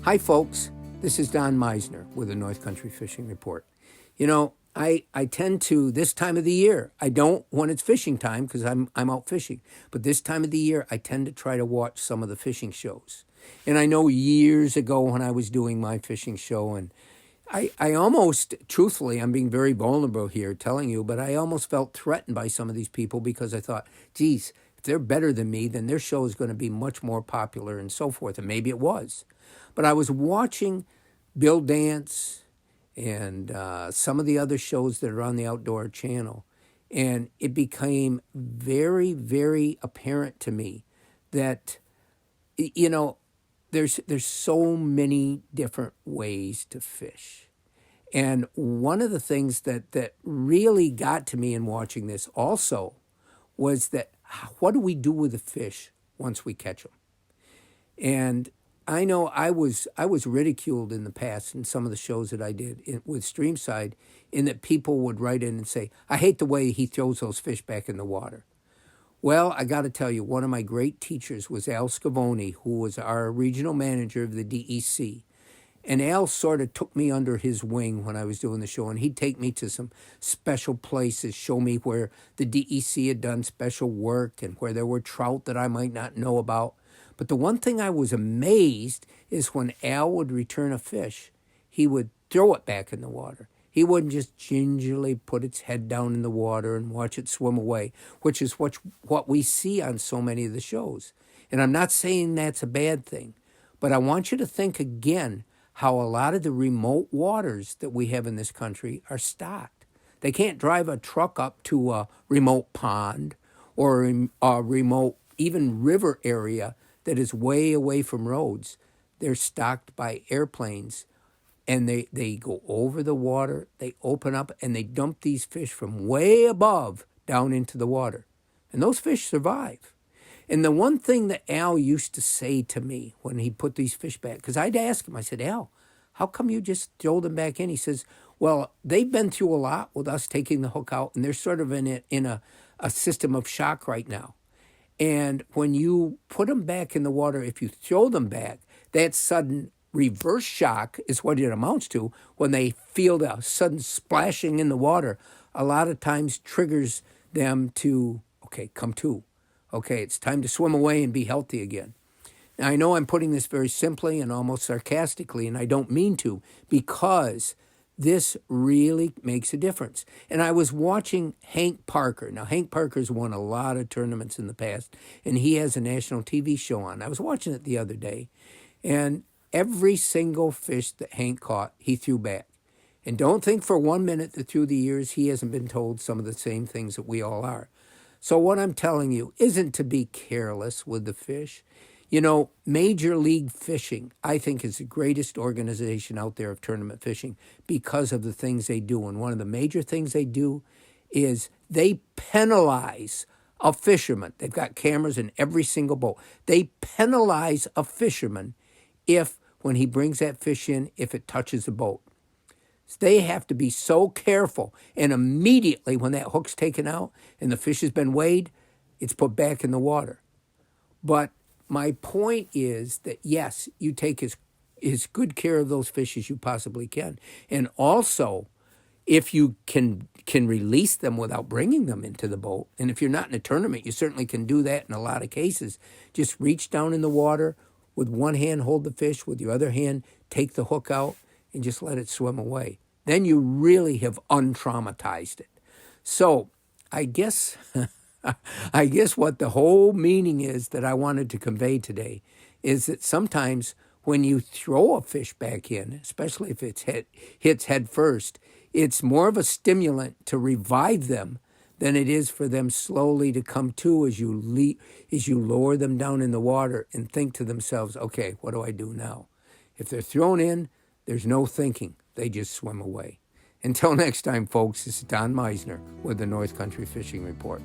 Hi, folks. This is Don Meissner with the North Country Fishing Report. You know, I tend to, this time of the year, I don't when it's fishing time because I'm out fishing, but this time of the year, I tend to try to watch some of the fishing shows. And I know years ago when I was doing my fishing show, and I almost, truthfully, I'm being very vulnerable here telling you, but I almost felt threatened by some of these people because I thought, geez, if they're better than me, then their show is going to be much more popular and so forth. And maybe it was. But I was watching Bill Dance and some of the other shows that are on the Outdoor Channel. And it became very, very apparent to me that, you know, there's so many different ways to fish. And one of the things that really got to me in watching this also was that what do we do with the fish once we catch them? And I know I was ridiculed in the past in some of the shows that I did with Streamside, in that people would write in and say, I hate the way he throws those fish back in the water. Well, I got to tell you, one of my great teachers was Al Scavone, who was our regional manager of the DEC. And Al sort of took me under his wing when I was doing the show, and he'd take me to some special places, show me where the DEC had done special work and where there were trout that I might not know about. But the one thing I was amazed is when Al would return a fish, he would throw it back in the water. He wouldn't just gingerly put its head down in the water and watch it swim away, which is what we see on so many of the shows. And I'm not saying that's a bad thing, but I want you to think again how a lot of the remote waters that we have in this country are stocked. They can't drive a truck up to a remote pond or a remote even river area that is way away from roads. They're stocked by airplanes, and they go over the water, they open up, and they dump these fish from way above down into the water. And those fish survive. And the one thing that Al used to say to me when he put these fish back, because I'd ask him, I said, Al, how come you just throw them back in? He says, well, they've been through a lot with us taking the hook out, and they're sort of in a system of shock right now. And when you put them back in the water, if you throw them back, that sudden reverse shock is what it amounts to. When they feel the sudden splashing in the water, a lot of times triggers them to, okay, come to. Okay, it's time to swim away and be healthy again. Now, I know I'm putting this very simply and almost sarcastically, and I don't mean to, because this really makes a difference. And I was watching Hank Parker. Now, Hank Parker's won a lot of tournaments in the past, and he has a national TV show on. I was watching it the other day, and every single fish that Hank caught, he threw back. And don't think for 1 minute that through the years he hasn't been told some of the same things that we all are. So what I'm telling you isn't to be careless with the fish. You know, Major League Fishing, I think, is the greatest organization out there of tournament fishing because of the things they do. And one of the major things they do is they penalize a fisherman. They've got cameras in every single boat. They penalize a fisherman if, when he brings that fish in, if it touches the boat. They have to be so careful. And immediately when that hook's taken out and the fish has been weighed, it's put back in the water. But my point is that, yes, you take as good care of those fish as you possibly can. And also, if you can release them without bringing them into the boat, and if you're not in a tournament, you certainly can do that in a lot of cases. Just reach down in the water, with one hand hold the fish, with your other hand take the hook out, and just let it swim away. Then you really have untraumatized it. So I guess what the whole meaning is that I wanted to convey today is that sometimes when you throw a fish back in, especially if it hits head first, it's more of a stimulant to revive them than it is for them slowly to come to as you lower them down in the water and think to themselves, okay, what do I do now? If they're thrown in, there's no thinking. They just swim away. Until next time, folks, this is Don Meissner with the North Country Fishing Report.